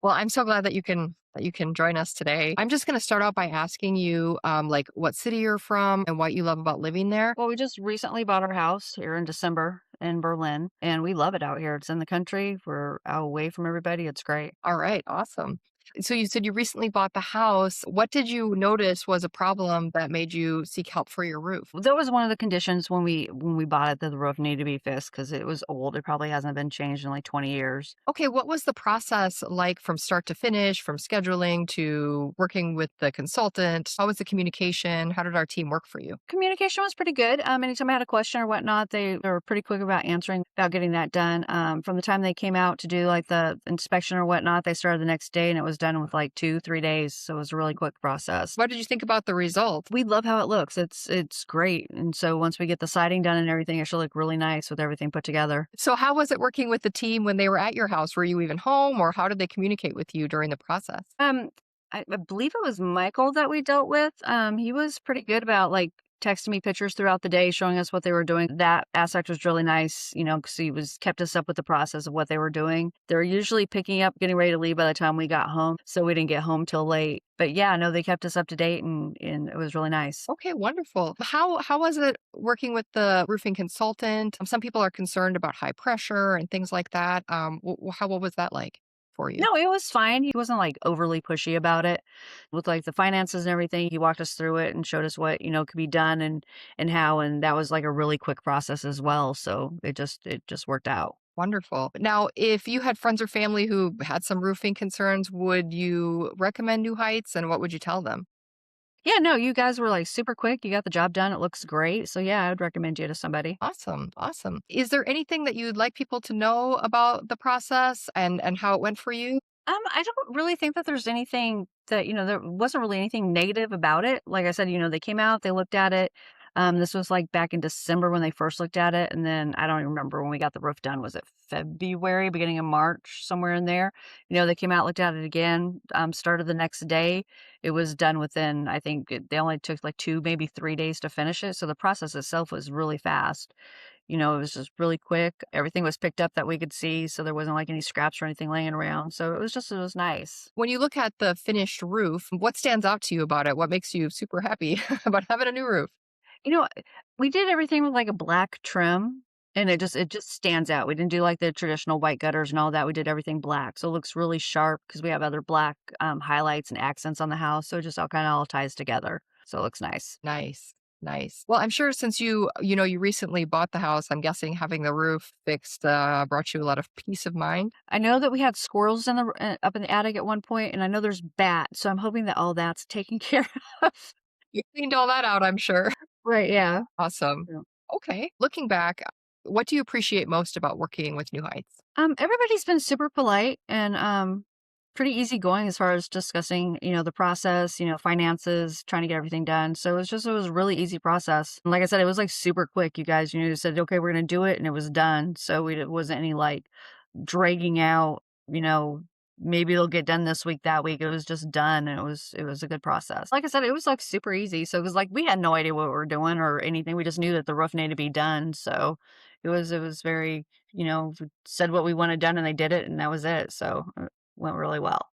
Well, I'm so glad that you can join us today. I'm just going to start out by asking you, like, what city you're from and what you love about living there. Well, we just recently bought our house here in December in Berlin, and we love it out here. It's in the country. We're out away from everybody. It's great. All right, awesome. So you said you recently bought the house. What did you notice was a problem that made you seek help for your roof? That was one of the conditions when we bought it, that the roof needed to be fixed because it was old. It probably hasn't been changed in like 20 years. Okay, what was the process like from start to finish, from scheduling to working with the consultant? How was the communication? How did our team work for you? Communication was pretty good. Anytime I had a question or whatnot, they were pretty quick about answering, about getting that done. From the time they came out to do like the inspection or whatnot, they started the next day and it was done with like 2, 3 days. So it was a really quick process. What did you think about the result? We love how it looks. It's great. And so once we get the siding done and everything, it should look really nice with everything put together. So, how was it working with the team when they were at your house? Were you even home, or how did they communicate with you during the process? Um, I believe it was Michael that we dealt with. He was pretty good about like texting me pictures throughout the day, showing us what they were doing. That aspect was really nice, because he was kept us up with the process of what they were doing. They were usually picking up, getting ready to leave by the time we got home, so we didn't get home till late. But yeah, no, they kept us up to date, and it was really nice. Okay, wonderful. How was it working with the roofing consultant? Some people are concerned about high pressure and things like that. What was that like for you? No, it was fine. He wasn't, like, overly pushy about it. With, like, the finances and everything, he walked us through it and showed us what, could be done and how, and that was, like, a really quick process as well, so it just worked out. Wonderful. Now, if you had friends or family who had some roofing concerns, would you recommend New Heights, and what would you tell them? Yeah, no, you guys were, like, super quick. You got the job done. It looks great. So, yeah, I would recommend you to somebody. Awesome, awesome. Is there anything that you'd like people to know about the process and how it went for you? I don't really think that there's anything that, there wasn't really anything negative about it. Like I said, they came out, they looked at it. This was like back in December when they first looked at it. And then I don't even remember when we got the roof done. Was it February, beginning of March, somewhere in there? They came out, looked at it again, started the next day. It was done within, I think they only took like 2, maybe 3 days to finish it. So the process itself was really fast. It was just really quick. Everything was picked up that we could see, so there wasn't, like, any scraps or anything laying around, so it was nice. When you look at the finished roof, what stands out to you about it? What makes you super happy about having a new roof? You know, we did everything with, like, a black trim, and it just stands out. We didn't do, like, the traditional white gutters and all that, we did everything black, so it looks really sharp because we have other black, highlights and accents on the house, so it just all ties together, so it looks nice. Nice, nice. Well, I'm sure since you recently bought the house, I'm guessing having the roof fixed brought you a lot of peace of mind. I know that we had squirrels up in the attic at one point, and I know there's bats, so I'm hoping that all that's taken care of. You cleaned all that out, I'm sure. Right, yeah. Awesome. Yeah. Okay. Looking back, what do you appreciate most about working with New Heights? Everybody's been super polite and, pretty easygoing as far as discussing, the process, finances, trying to get everything done. So it was a really easy process. And like I said, it was like super quick. You guys, said, okay, we're going to do it. And it was done. So it wasn't any like dragging out, you know, maybe it'll get done this week, that week. It was just done. And it was a good process. Like I said, it was like super easy. So it was like, we had no idea what we were doing or anything. We just knew that the roof needed to be done. So it was very, we said what we wanted done and they did it and that was it. So went really well.